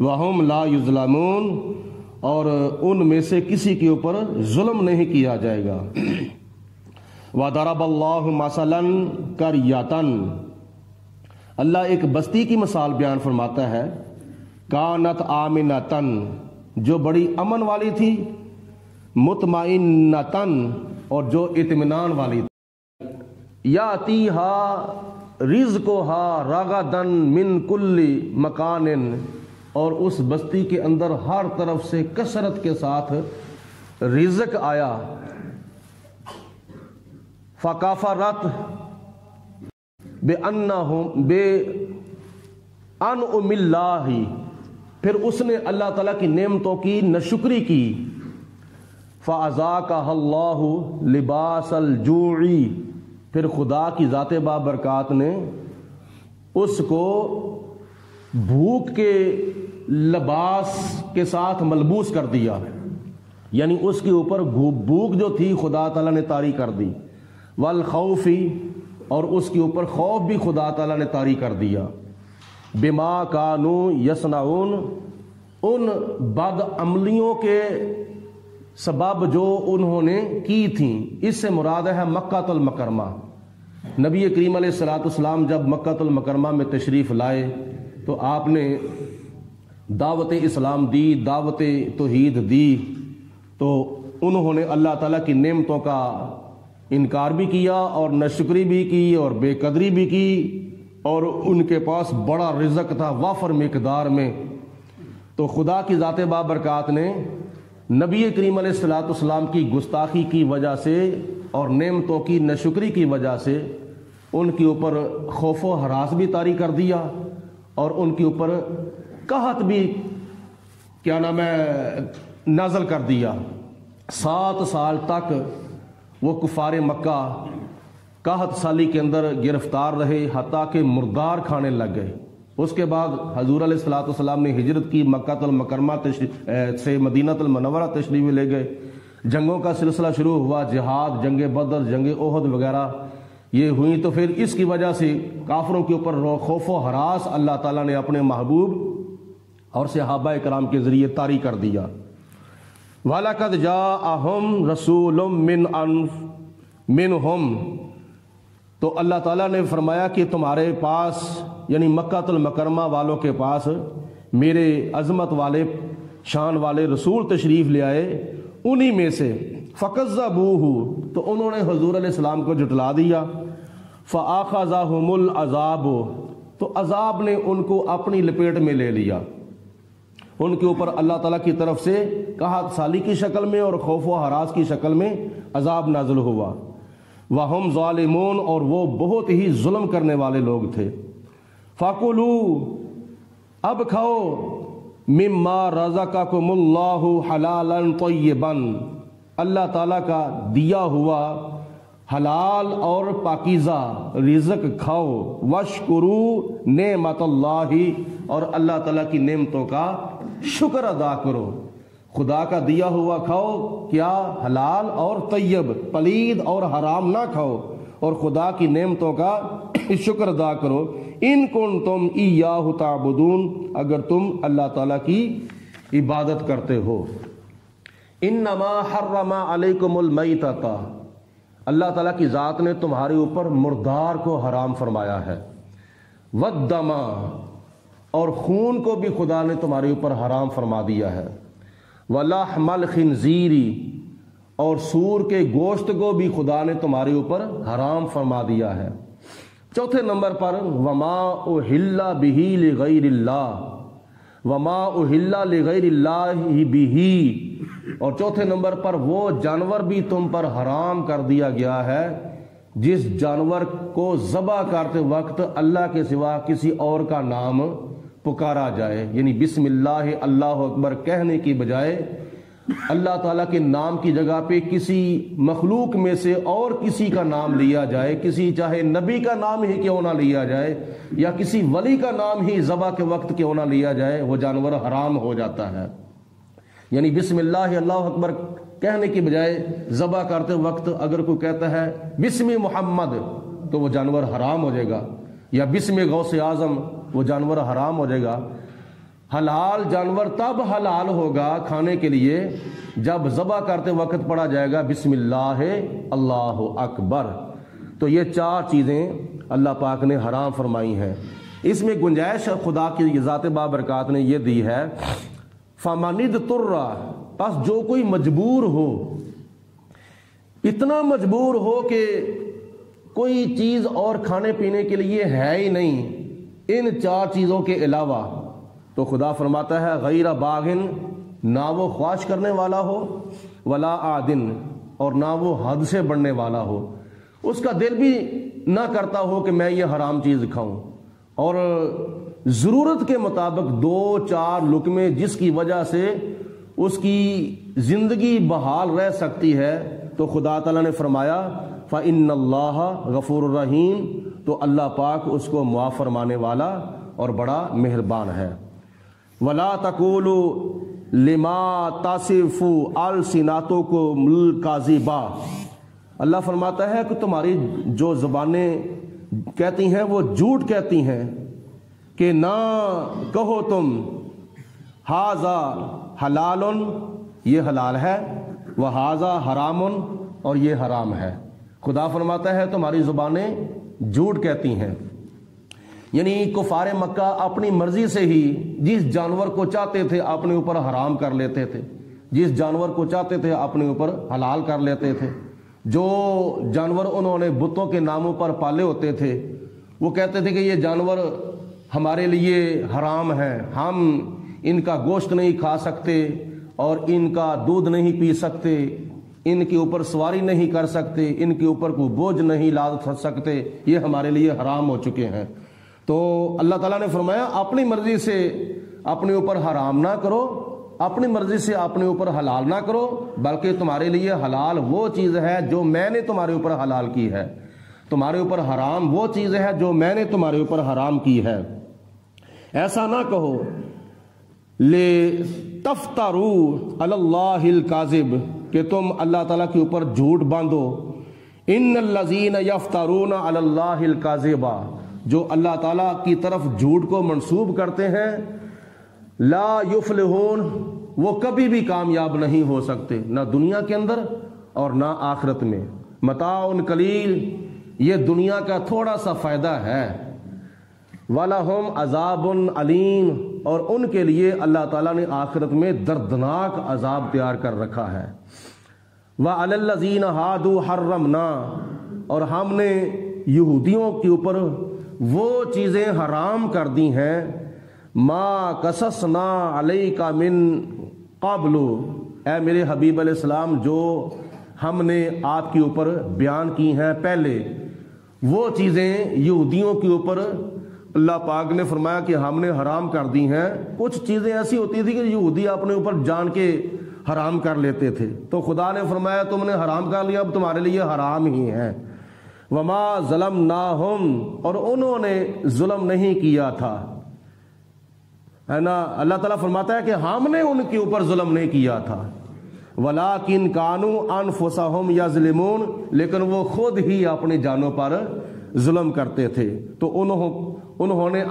وہم لا یظلمون، اور ان میں سے کسی کے اوپر ظلم نہیں کیا جائے گا۔ وَضَرَبَ اللَّهُ مَثَلًا قَرْيَةً، اللہ ایک بستی کی مثال بیان فرماتا ہے، کانت آمنتن، جو بڑی امن والی تھی، مطمئنتن، اور جو اطمینان والی تھی، یاتیہا رزقہا رغدن من کل مکان، اور اس بستی کے اندر ہر طرف سے کثرت کے ساتھ رزق آیا۔ فکفرت بِأَنْعُمِ اللَّہِ، پھر اس نے اللہ تعالیٰ کی نعمتوں کی ناشکری کی۔ فَأَذَاقَهَا اللَّهُ لِبَاسَ الْجُوعِ، پھر خدا کی ذات بابرکات نے اس کو بھوک کے لباس کے ساتھ ملبوس کر دیا، یعنی اس کے اوپر بھوک جو تھی خدا تعالیٰ نے طاری کر دی، والخوف، اور اس کے اوپر خوف بھی خدا تعالیٰ نے طاری کر دیا، بما کانوا یصنعون، ان بد عملیوں کے سبب جو انہوں نے کی تھیں۔ اس سے مراد ہے مکہ المکرمہ۔ نبی کریم علیہ الصلوۃ والسلام جب مکہ المکرمہ میں تشریف لائے تو آپ نے دعوت اسلام دی، دعوت توحید دی، تو انہوں نے اللہ تعالیٰ کی نعمتوں کا انکار بھی کیا اور ناشکری بھی کی اور بے قدری بھی کی، اور ان کے پاس بڑا رزق تھا وافر مقدار میں۔ تو خدا کی ذات بابرکات نے نبی کریم علیہ الصلوۃ والسلام کی گستاخی کی وجہ سے اور نعمتوں کی ناشکری کی وجہ سے ان کے اوپر خوف و ہراس بھی طاری کر دیا، اور ان کے اوپر قحط بھی کیا نام ہے نازل کر دیا۔ 7 سال تک وہ کفار مکہ قحط سالی کے اندر گرفتار رہے، حتیٰ کہ مردار کھانے لگ گئے۔ اس کے بعد حضور علیہ الصلوۃ والسلام نے ہجرت کی، مکہ المکرمہ سے مدینہ المنورہ تشریف لے گئے، جنگوں کا سلسلہ شروع ہوا، جہاد، جنگ بدر، جنگ احد وغیرہ یہ ہوئی۔ تو پھر اس کی وجہ سے کافروں کے اوپر خوف و ہراس اللہ تعالیٰ نے اپنے محبوب اور صحابہ کرام کے ذریعے طاری کر دیا۔ وَلَقَدْ جَاءَهُمْ رَسُولٌ مِّنْهُمْ، تو اللہ تعالیٰ نے فرمایا کہ تمہارے پاس، یعنی مکہ المکرمہ والوں کے پاس میرے عظمت والے شان والے رسول تشریف لے آئے، انہی میں سے فَكَذَّبُوهُ، تو انہوں نے حضور علیہ السلام کو جھٹلا دیا، فَأَخَذَهُمُ الْعَذَابُ، تو عذاب نے ان کو اپنی لپیٹ میں لے لیا، ان کے اوپر اللہ تعالیٰ کی طرف سے قحط سالی کی شکل میں اور خوف و ہراس کی شکل میں عذاب نازل ہوا۔ وَهُمْ ظَالِمُونَ، اور وہ بہت ہی ظلم کرنے والے لوگ تھے۔ فَكُلُوا، اب کھاؤ، مِمَّا رَزَقَكُمُ اللَّهُ حَلَالًا طَيِّبًا، اللہ تعالیٰ کا دیا ہوا حلال اور پاکیزہ رزق کھاؤ، وَاشْكُرُوا نِعْمَتَ اللَّهِ، اور اللہ تعالیٰ کی نعمتوں کا شکر ادا کرو۔ خدا کا دیا ہوا کھاؤ، کیا حلال اور طیب، پلید اور حرام نہ کھاؤ، اور خدا کی نعمتوں کا شکر ادا کرو۔ ان کنتم ایاہ تعبدون، اگر تم اللہ تعالیٰ کی عبادت کرتے ہو۔ انما حرم علیکم المیتۃ، اللہ تعالیٰ کی ذات نے تمہارے اوپر مردار کو حرام فرمایا ہے، والدم، اور خون کو بھی خدا نے تمہارے اوپر حرام فرما دیا ہے، ولحم الخنزیر، اور سور کے گوشت کو بھی خدا نے تمہارے اوپر حرام فرما دیا ہے۔ چوتھے نمبر پر وما اہل بہ لغیر اللہ، وما اہل لغیر اللہ بہ، اور چوتھے نمبر پر وہ جانور بھی تم پر حرام کر دیا گیا ہے جس جانور کو ذبح کرتے وقت اللہ کے سوا کسی اور کا نام پکارا جائے، یعنی بسم اللہ اللہ اکبر کہنے کی بجائے اللہ تعالیٰ کے نام کی جگہ پہ کسی مخلوق میں سے اور کسی کا نام لیا جائے، کسی چاہے نبی کا نام ہی کیوں نہ لیا جائے یا کسی ولی کا نام ہی ذبح کے وقت کیوں نہ لیا جائے، وہ جانور حرام ہو جاتا ہے۔ یعنی بسم اللہ اللہ اکبر کہنے کی بجائے ذبح کرتے وقت اگر کوئی کہتا ہے بسم محمد تو وہ جانور حرام ہو جائے گا، یا بسم غوث اعظم وہ جانور حرام ہو جائے گا۔ حلال جانور تب حلال ہوگا کھانے کے لیے جب ذبح کرتے وقت پڑھا جائے گا بسم اللہ اللہ اکبر۔ تو یہ 4 چیزیں اللہ پاک نے حرام فرمائی ہیں۔ اس میں گنجائش خدا کی ذات بابرکات نے یہ دی ہے، فَمَنِ اضْطُرَّ، پس جو کوئی مجبور ہو، اتنا مجبور ہو کہ کوئی چیز اور کھانے پینے کے لیے ہے ہی نہیں ان 4 چیزوں کے علاوہ، تو خدا فرماتا ہے غیر باغن، نہ وہ خواہش کرنے والا ہو، ولا عادن، اور نہ وہ حد سے بڑھنے والا ہو، اس کا دل بھی نہ کرتا ہو کہ میں یہ حرام چیز کھاؤں، اور ضرورت کے مطابق 2-4 لقمے جس کی وجہ سے اس کی زندگی بحال رہ سکتی ہے، تو خدا تعالیٰ نے فرمایا فَإِنَّ اللَّهَ غَفُورٌ رَحِيمٌ، تو اللہ پاک اس کو معاف فرمانے والا اور بڑا مہربان ہے۔ وَلَا تَقُولُوا لِمَا تَصِفُ أَلْسِنَتُكُمُ الْكَذِبَ، اللہ فرماتا ہے کہ تمہاری جو زبانیں کہتی ہیں وہ جھوٹ کہتی ہیں، کہ نہ کہو تم ہاذا حلال، یہ حلال ہے، وہذا حرام، اور یہ حرام ہے۔ خدا فرماتا ہے تمہاری زبانیں جھوٹ کہتی ہیں، یعنی کفار مکہ اپنی مرضی سے ہی جس جانور کو چاہتے تھے اپنے اوپر حرام کر لیتے تھے، جس جانور کو چاہتے تھے اپنے اوپر حلال کر لیتے تھے۔ جو جانور انہوں نے بتوں کے ناموں پر پالے ہوتے تھے وہ کہتے تھے کہ یہ جانور ہمارے لیے حرام ہے، ہم ان کا گوشت نہیں کھا سکتے اور ان کا دودھ نہیں پی سکتے، ان کے اوپر سواری نہیں کر سکتے، ان کے اوپر کوئی بوجھ نہیں لاد سکتے، یہ ہمارے لیے حرام ہو چکے ہیں۔ تو اللہ تعالیٰ نے فرمایا اپنی مرضی سے اپنے اوپر حرام نہ کرو، اپنی مرضی سے اپنے اوپر حلال نہ کرو، بلکہ تمہارے لیے حلال وہ چیز ہے جو میں نے تمہارے اوپر حلال کی ہے، تمہارے اوپر حرام وہ چیز ہے جو میں نے تمہارے اوپر حرام کی ہے۔ ایسا نہ کہو لِتَفْتَرُوا عَلَى اللَّهِ الْكَاذِبَ، کہ تم اللہ تعالیٰ کے اوپر جھوٹ باندھو۔ ان الذین یفترون علی اللہ الکاذب، جو اللہ تعالیٰ کی طرف جھوٹ کو منسوب کرتے ہیں، لا یفلحون، وہ کبھی بھی کامیاب نہیں ہو سکتے، نہ دنیا کے اندر اور نہ آخرت میں۔ متاع قلیل، یہ دنیا کا تھوڑا سا فائدہ ہے، وَلَهُمْ عَذَابٌ علیم، اور ان کے لیے اللہ تعالیٰ نے آخرت میں دردناک عذاب تیار کر رکھا ہے۔ وَعَلَى الَّذِينَ هَادُوا حَرَّمْنَا، اور ہم نے یہودیوں کے اوپر وہ چیزیں حرام کر دی ہیں، ما قصصنا علیک من قبل، اے میرے حبیب علیہ السلام جو ہم نے آپ کے اوپر بیان کی ہیں پہلے، وہ چیزیں یہودیوں کے اوپر اللہ پاک نے فرمایا کہ ہم نے حرام کر دی ہیں۔ کچھ چیزیں ایسی ہوتی تھی کہ یہودی اپنے اوپر جان کے حرام کر لیتے تھے، تو خدا نے فرمایا تم نے حرام کر لیا، اب تمہارے لیے حرام ہی ہیں۔ وما ظلمناہم، اور انہوں نے ظلم نہیں کیا تھا، ہے نا۔ اللہ تعالیٰ فرماتا ہے کہ ہم نے ان کے اوپر ظلم نہیں کیا تھا، ولیکن کانوا انفسہم یظلمون، لیکن وہ خود ہی اپنی جانوں پر ظلم کرتے تھے، تو انہوں نے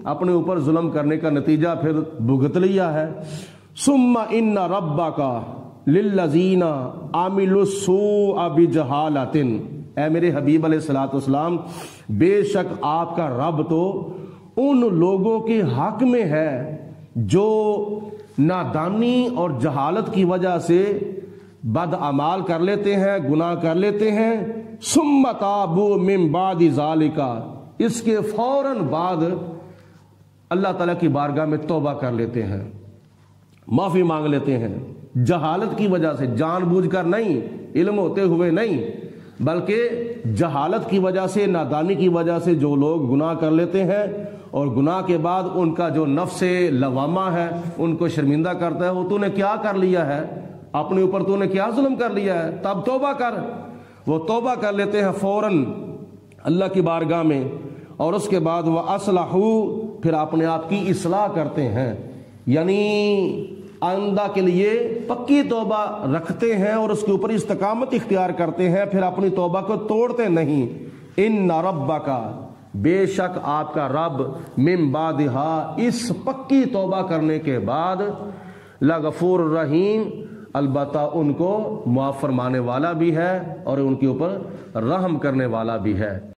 اپنے اوپر ظلم کرنے کا نتیجہ پھر بھگت لیا ہے۔ ثم ان ربک للذین عملوا السوء بجہالۃ، اے میرے حبیب علیہ الصلوۃ والسلام، بے شک آپ کا رب تو ان لوگوں کے حق میں ہے جو نادانی اور جہالت کی وجہ سے بد اعمال کر لیتے ہیں، گناہ کر لیتے ہیں۔ ثم تابوا من بعد ذالک، اس کے فوراً بعد اللہ تعالیٰ کی بارگاہ میں توبہ کر لیتے ہیں، معافی مانگ لیتے ہیں، جہالت کی وجہ سے، جان بوجھ کر نہیں، علم ہوتے ہوئے نہیں، بلکہ جہالت کی وجہ سے، نادانی کی وجہ سے جو لوگ گناہ کر لیتے ہیں اور گناہ کے بعد ان کا جو نفس لوامہ ہے ان کو شرمندہ کرتا ہے، وہ تو نے کیا کر لیا ہے، اپنے اوپر تو نے کیا ظلم کر لیا ہے، تب توبہ کر۔ وہ توبہ کر لیتے ہیں فوراً اللہ کی بارگاہ میں، اور اس کے بعد وہ اصلحوا، پھر اپنے آپ کی اصلاح کرتے ہیں، یعنی آئندہ کے لیے پکی توبہ رکھتے ہیں اور اس کے اوپر استقامت اختیار کرتے ہیں، پھر اپنی توبہ کو توڑتے نہیں۔ ان ربک، بے شک آپ کا رب من بعدہا اس پکی توبہ کرنے کے بعد لغفور رحیم البتہ ان کو معاف فرمانے والا بھی ہے اور ان کے اوپر رحم کرنے والا بھی ہے۔